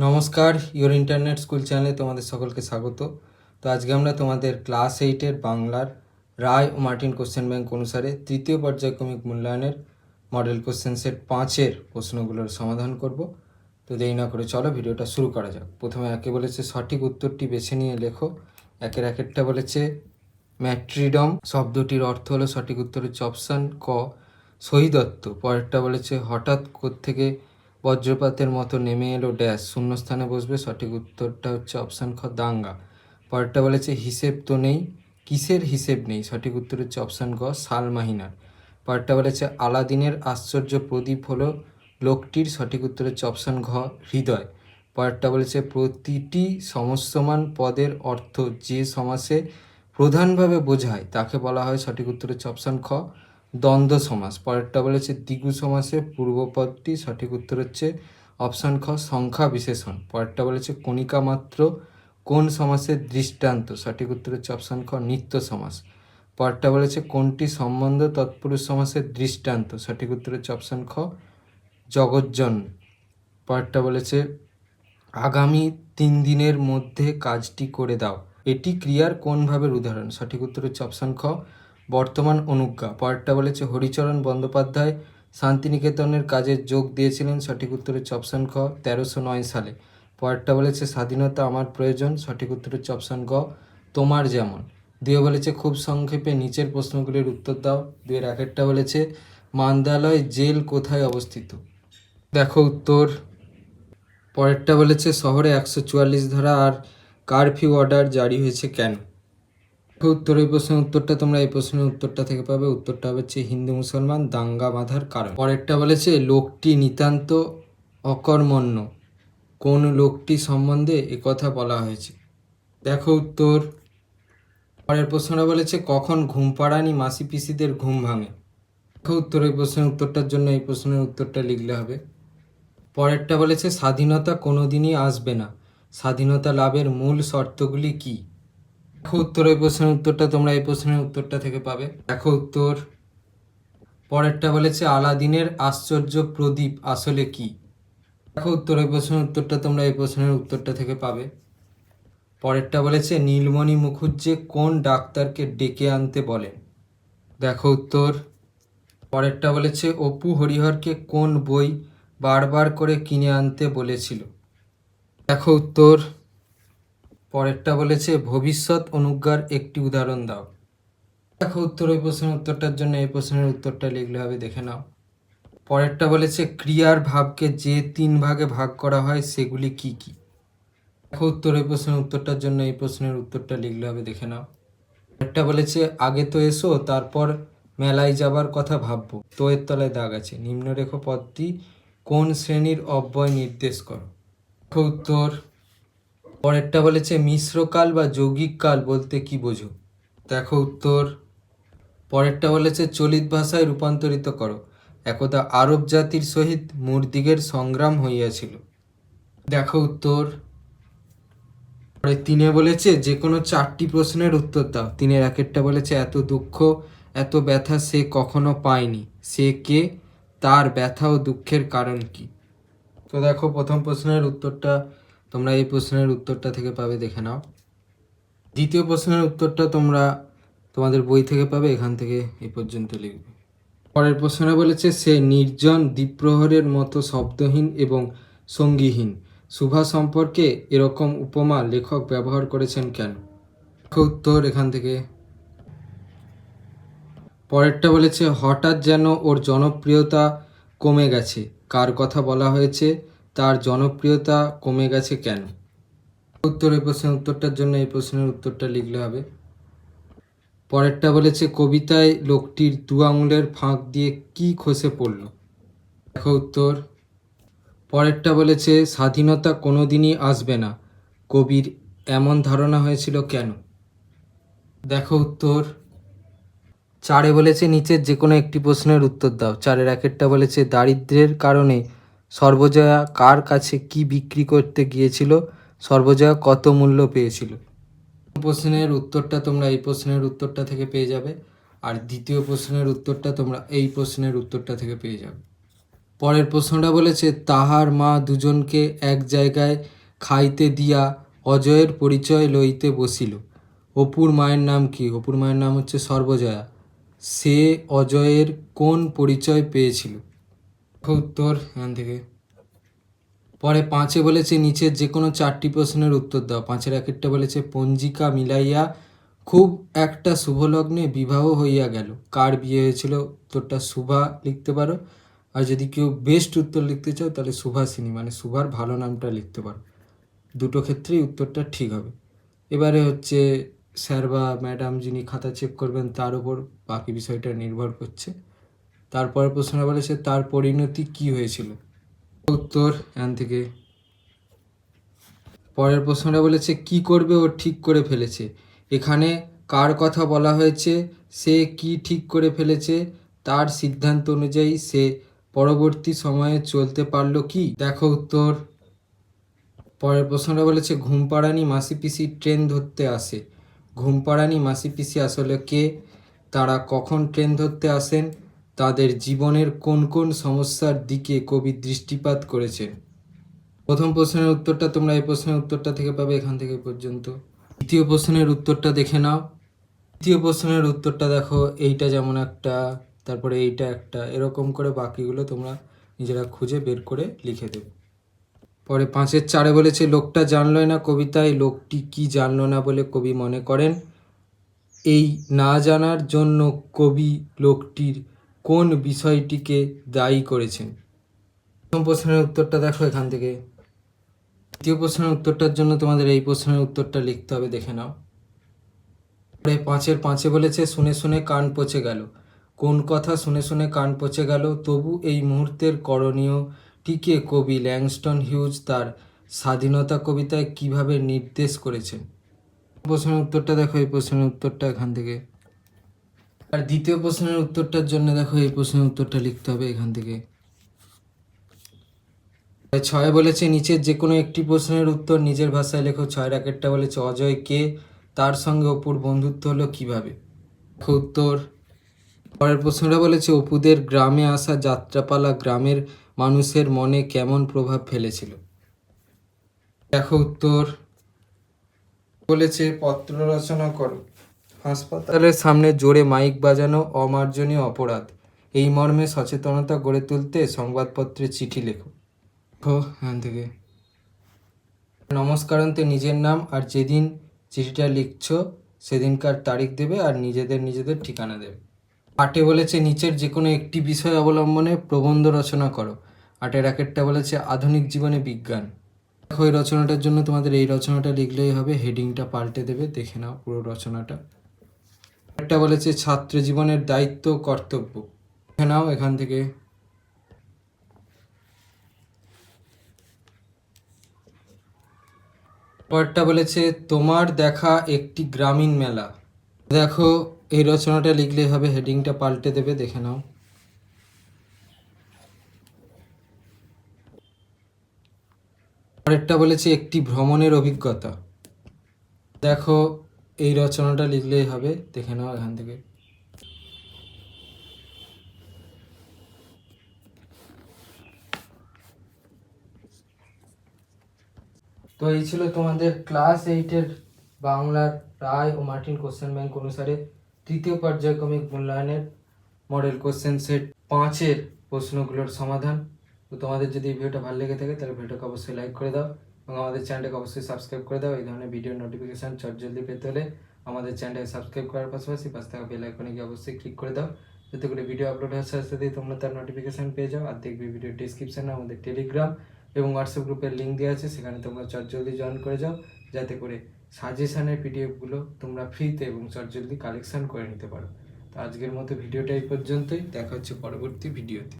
নমস্কার, your internet school চ্যানেলে তোমাদের সকলকে স্বাগত। তো আজকে আমরা তোমাদের ক্লাস 8-এর বাংলার রায় ও মার্টিন কোশ্চেন ব্যাংক অনুসারে তৃতীয় পর্যায়ক্রমিক মূল্যায়নের মডেল কোশ্চেন সেট 5-এর প্রশ্নগুলোর সমাধান করব। তো দেরি না করে চলো ভিডিওটা শুরু করা যাক। প্রথমে একে বলেছে সঠিক উত্তরটি বেছে নিয়ে লেখো। একেরটা বলেছে ম্যাট্রিডম শব্দটির অর্থ হলো, সঠিক উত্তর হচ্ছে অপশান ক শহীদত্ব। পরেরটা বলেছে হঠাৎ কোত্থেকে বজ্রপাতের মতো নেমে এলো ড্যাশ, শূন্যস্থানে বসবে, সঠিক উত্তরটা হচ্ছে অপশান খ দাঙ্গা। পরেরটা বলেছে হিসেব তো নেই, কিসের হিসেব নেই, সঠিক উত্তর হচ্ছে অপশান গ সালমাহিনার। পরেরটা বলেছে আলাদিনের আশ্চর্য প্রদীপ হলো লোকটির, সঠিক উত্তর হচ্ছে অপশান ঘ হৃদয়। পরেরটা বলেছে প্রতিটি সমস্যমান পদের অর্থ যে সমাসে প্রধানভাবে বোঝায় তাকে বলা হয়, সঠিক উত্তর হচ্ছে অপশান খ দ্বন্দ্ব সমাস। পরেরটা বলেছে দ্বিগু সমাসে পূর্বপদটি, সঠিক উত্তর হচ্ছে অপশান খ সংখ্যা বিশেষণ। পরেরটা বলেছে কণিকা মাত্র কোন সমাসের দৃষ্টান্ত, সঠিক উত্তর হচ্ছে অপশান খ নিত্য সমাস। পরেরটা বলেছে কোনটি সম্বন্ধ তৎপুরুষ সমাসের দৃষ্টান্ত, সঠিক উত্তর হচ্ছে অপশান খ জগজ্জন। পরেরটা বলেছে আগামী 3 দিনের মধ্যে কাজটি করে দাও, এটি ক্রিয়ার কোন ভাবের উদাহরণ, সঠিক উত্তর হচ্ছে অপশান খ বর্তমান অনুজ্ঞা। পরেরটা বলেছে হরিচরণ বন্দ্যোপাধ্যায় শান্তিনিকেতনের কাজে যোগ দিয়েছিলেন, সঠিক উত্তর হচ্ছে অপশান খ 1309 সালে। পরেরটা বলেছে স্বাধীনতা আমার প্রয়োজন, সঠিক উত্তর হচ্ছে অপশান গ তোমার যেমন। দিয়ে বলেছে খুব সংক্ষেপে নিচের প্রশ্নগুলির উত্তর দাও। দুয়ের একেরটা বলেছে মান্দালয় জেল কোথায় অবস্থিত, দেখো উত্তর। পরেরটা বলেছে শহরে 144 ধারা আর কারফিউ অর্ডার জারি হয়েছে কেন, উত্তর। এই প্রশ্নের উত্তরটা তোমরা এই প্রশ্নের উত্তরটা থেকে পাবে। উত্তরটা হচ্ছে হিন্দু মুসলমান দাঙ্গা বাঁধার কারণ। পরেরটা বলেছে লোকটি নিতান্ত অকর্মণ্য, কোন লোকটি সম্বন্ধে একথা বলা হয়েছে, দেখো উত্তর। পরের প্রশ্নটা বলেছে কখন ঘুম পাড়ানি মাসি পিসিদের ঘুম ভাঙে, দেখো উত্তর। এই প্রশ্নের উত্তরটার জন্য এই প্রশ্নের উত্তরটা লিখলে হবে। পরেরটা বলেছে স্বাধীনতা কোনোদিনই আসবে না, স্বাধীনতা লাভের মূল শর্তগুলি কী, দেখো উত্তর। এই প্রশ্নের উত্তরটা তোমরা এই প্রশ্নের উত্তরটা থেকে পাবে, দেখো উত্তর। পরেরটা বলেছে আলাদিনের আশ্চর্য প্রদীপ আসলে কি, দেখো উত্তর। এই প্রশ্নের উত্তরটা তোমরা এই প্রশ্নের উত্তরটা থেকে পাবে। পরেরটা বলেছে নীলমণি মুখুজ্জে কোন ডাক্তারকে ডেকে আনতে বলেন, দেখো উত্তর। পরেরটা বলেছে অপু হরিহরকে কোন বই বারবার করে কিনে আনতে বলেছিল, দেখো উত্তর। পরেরটা বলেছে ভবিষ্যৎ অনুজ্ঞার একটি উদাহরণ দাও, দেখো উত্তর। ওই প্রশ্নের উত্তরটার জন্য এই প্রশ্নের উত্তরটা লিখলে হবে, দেখে নাও। পরেরটা বলেছে ক্রিয়ার ভাবকে যে 3 ভাগে ভাগ করা হয় সেগুলি কি কি, দেখো উত্তর। এই প্রশ্নের উত্তরটার জন্য এই প্রশ্নের উত্তরটা লিখলে হবে, দেখে নাও। পরেরটা বলেছে আগে তো এসো তারপর মেলায় যাবার কথা ভাববো, তো এর তলায় দাগ আছে, নিম্নরেখ পদটি কোন শ্রেণীর অব্যয় নির্দেশ করো, দেখো উত্তর। পরেরটা বলেছে মিশ্রকাল বা যৌগিক কাল বলতে কি বোঝো, দেখো উত্তর। পরেরটা বলেছে চলিত ভাষায় রূপান্তরিত করো, একদা আরব জাতির সহিত মূর্দিগের সংগ্রাম হইয়াছিল, দেখো উত্তর। পরে 3 বলেছে যে কোনো 4টি প্রশ্নের উত্তর দাও। 3-এর একেরটা বলেছে এত দুঃখ এত ব্যথা সে কখনো পায়নি, সে কে, তার ব্যথা ও দুঃখের কারণ কি, তো দেখো প্রথম প্রশ্নের উত্তরটা তোমরা এই প্রশ্নের উত্তরটা থেকে পাবে, দেখে নাও। দ্বিতীয় প্রশ্নের উত্তরটা তোমরা তোমাদের বই থেকে পাবে, এখান থেকে এই পর্যন্ত লিখবে। পরের প্রশ্নে বলেছে সে নির্জন দ্বীপ্রহরের মতো শব্দহীন এবং সঙ্গীহীন, শুভা সম্পর্কে এরকম উপমা লেখক ব্যবহার করেছেন কেন, উত্তর এখান থেকে। পরেরটা বলেছে হঠাৎ যেন ওর জনপ্রিয়তা কমে গেছে, কার কথা বলা হয়েছে, তার জনপ্রিয়তা কমে গেছে কেন, উত্তর। এই প্রশ্নের উত্তরটার জন্য এই প্রশ্নের উত্তরটা লিখলে হবে। পরেরটা বলেছে কবিতায় লোকটির 2 আঙুলের ফাঁক দিয়ে কি খসে পড়ল, দেখো উত্তর। পরেরটা বলেছে স্বাধীনতা কোনোদিনই আসবে না, কবির এমন ধারণা হয়েছিল কেন, দেখো উত্তর। 4 বলেছে নিচের যে কোনো একটি প্রশ্নের উত্তর দাও। 4-এর একেরটা বলেছে দারিদ্র্যের কারণে সর্বজয়া কার কাছে কি বিক্রি করতে গিয়েছিল, সর্বজয়া কত মূল্য পেয়েছিল, প্রশ্নের উত্তরটা তোমরা এই প্রশ্নের উত্তরটা থেকে পেয়ে যাবে, আর দ্বিতীয় প্রশ্নের উত্তরটা তোমরা এই প্রশ্নের উত্তরটা থেকে পেয়ে যাবে। পরের প্রশ্নটা বলেছে তাহার মা দুজনকে এক জায়গায় খাইতে দিয়া অজয়ের পরিচয় লইতে বসিল। অপুর মায়ের নাম কি? অপুর মায়ের নাম হচ্ছে সর্বজয়া। সে অজয়ের কোন পরিচয় পেয়েছিল? উত্তর এখান থেকে। পরে 5 বলেছে নিচের যে কোনো 4টি প্রশ্নের উত্তর দাও। 5-এর একেরটা বলেছে পঞ্জিকা মিলাইয়া খুব একটা শুভলগ্নে বিবাহ হইয়া গেল। কার বিয়ে হয়েছিল? উত্তরটা শুভা লিখতে পারো। আর যদি কেউ বেস্ট উত্তর লিখতে চাও তাহলে সুভাষিনী, মানে শুভার ভালো নামটা লিখতে পারো। দুটো ক্ষেত্রেই উত্তরটা ঠিক হবে। এবারে হচ্ছে স্যার বা ম্যাডাম যিনি খাতা চেক করবেন তার উপর বাকি বিষয়টা নির্ভর করছে। তারপরের প্রশ্নটা বলেছে তার পরিণতি কি হয়েছিল? উত্তর এখান থেকে। পরের প্রশ্নটা বলেছে কি করবে ও ঠিক করে ফেলেছে। এখানে কার কথা বলা হয়েছে? সে কি ঠিক করে ফেলেছে? তার সিদ্ধান্ত অনুযায়ী সে পরবর্তী সময়ে চলতে পারলো কি? দেখো উত্তর। পরের প্রশ্নটা বলেছে ঘুমপাড়ানি মাসি পিসি ট্রেন ধরতে আসে। ঘুমপাড়ানি মাসি পিসি আসলে কে? তারা কখন ট্রেন ধরতে আসেন? তাদের জীবনের কোন কোন সমস্যার দিকে কবি দৃষ্টিপাত করেছেন? প্রথম প্রশ্নের উত্তরটা তোমরা এই প্রশ্নের উত্তরটা থেকে পাবে এখান থেকে পর্যন্ত। দ্বিতীয় প্রশ্নের উত্তরটা দেখে নাও। দ্বিতীয় প্রশ্নের উত্তরটা দেখো, এইটা যেমন একটা, তারপরে এইটা একটা, এরকম করে বাকিগুলো তোমরা নিজেরা খুঁজে বের করে লিখে দেবে। পরে 5-এর 4 বলেছে লোকটা জানলই না কবিতায় লোকটি কি জানলো না বলে কবি মনে করেন। এই না জানার জন্য কবি লোকটির কোন বিষয়টিকে দায়ী করেছেন? প্রথম প্রশ্নের উত্তরটা দেখো এখান থেকে। দ্বিতীয় প্রশ্নের উত্তরটার জন্য তোমাদের এই প্রশ্নের উত্তরটা লিখতে হবে, দেখে নাও। 5-এর 5 বলেছে শুনে শুনে কান পচে গেল। কোন কথা শুনে শুনে কান পচে গেল? তবু এই মুহূর্তের করণীয়টিকে কবি ল্যাংস্টন হিউজ তার স্বাধীনতা কবিতায় কিভাবে নির্দেশ করেছেন? প্রশ্নের উত্তরটা দেখো, এই প্রশ্নের উত্তরটা এখান থেকে। আর দ্বিতীয় প্রশ্নের উত্তরটার জন্য দেখো এই প্রশ্নের উত্তরটা লিখতে হবে এখান থেকে। 6 বলেছে নিচের যে কোনো একটি প্রশ্নের উত্তর নিজের ভাষায় লেখো। 6-এর একেরটা বলেছে অজয় কে? তার সঙ্গে অপুর বন্ধুত্ব হলো কিভাবে? উত্তর। পরের প্রশ্নটা বলেছে অপুদের গ্রামে আসা যাত্রাপালা গ্রামের মানুষের মনে কেমন প্রভাব ফেলেছিল? দেখো উত্তর। বলেছে পত্র রচনা করো। হাসপাতালের সামনে জোরে মাইক বাজানো অমার্জনীয় অপরাধ। এই মর্মে সচেতনতা গড়ে তুলতে সংবাদপত্রে চিঠি লেখো। এখান থেকে। নমস্কারান্তে নিজের নাম আর যেদিন চিঠিটা লিখছো সেদিনকার তারিখ দেবে আর নিজেদের ঠিকানা দেবে। 8 বলেছে নিচের যে কোনো একটি বিষয় অবলম্বনে প্রবন্ধ রচনা করো। 8-এর একেরটা বলেছে আধুনিক জীবনে বিজ্ঞান। দেখো এই রচনাটার জন্য তোমাদের এই রচনাটা লিখলেই হবে, হেডিংটা পাল্টে দেবে, দেখে নাও পুরো রচনাটা। একটা বলেছে ছাত্র জীবনের দায়িত্ব কর্তব্য, দেখে নাও এখান থেকে। পরেরটা বলেছে তোমার দেখা একটি গ্রামীণ মেলা। দেখো এই রচনাটা লিখলেই হবে, হেডিংটা পাল্টে দেবে, দেখে নাও। পরেরটা বলেছে একটি ভ্রমণের অভিজ্ঞতা। দেখো এই রচনাটা লিখলেই হবে, দেখে নাও এখান থেকে। তো এই ছিল তোমাদের ক্লাস 8-এর বাংলার রায় ও মার্টিন কোশ্চেন ব্যাংক অনুসারে তৃতীয় পর্যায়ক্রমিক মূল্যায়নের মডেল কোশ্চেন সেট 5-এর প্রশ্নগুলোর সমাধান। তো তোমাদের যদি এই ভিডিওটা ভালো লেগে থাকে তাহলে ভিডিওটাকে অবশ্যই লাইক করে দাও এবং আমাদের চ্যানেলটাকে অবশ্যই সাবস্ক্রাইব করে দাও। এই ধরনের ভিডিও নোটিফিকেশান জলদি পেতে হলে আমাদের চ্যানেলটাকে সাবস্ক্রাইব করার পাশাপাশি পাশে থাকা বেল আইকনে গিয়ে অবশ্যই ক্লিক করে দাও, যাতে করে ভিডিও আপলোড হওয়ার সাথে সাথেই তোমরা তার নোটিফিকেশান পেয়ে যাও। আর দেখবে ভিডিও ডিসক্রিপশানে আমাদের টেলিগ্রাম এবং হোয়াটসঅ্যাপ গ্রুপের লিঙ্ক দেওয়া আছে, সেখানে তোমরা জলদি জয়েন করে যাও, যাতে করে সাজেশানের পিডিএফগুলো তোমরা ফ্রিতে এবং জলদি কালেকশান করে নিতে পারো। তো আজকের মতো ভিডিওটা এই পর্যন্তই, দেখা হচ্ছে পরবর্তী ভিডিওতে।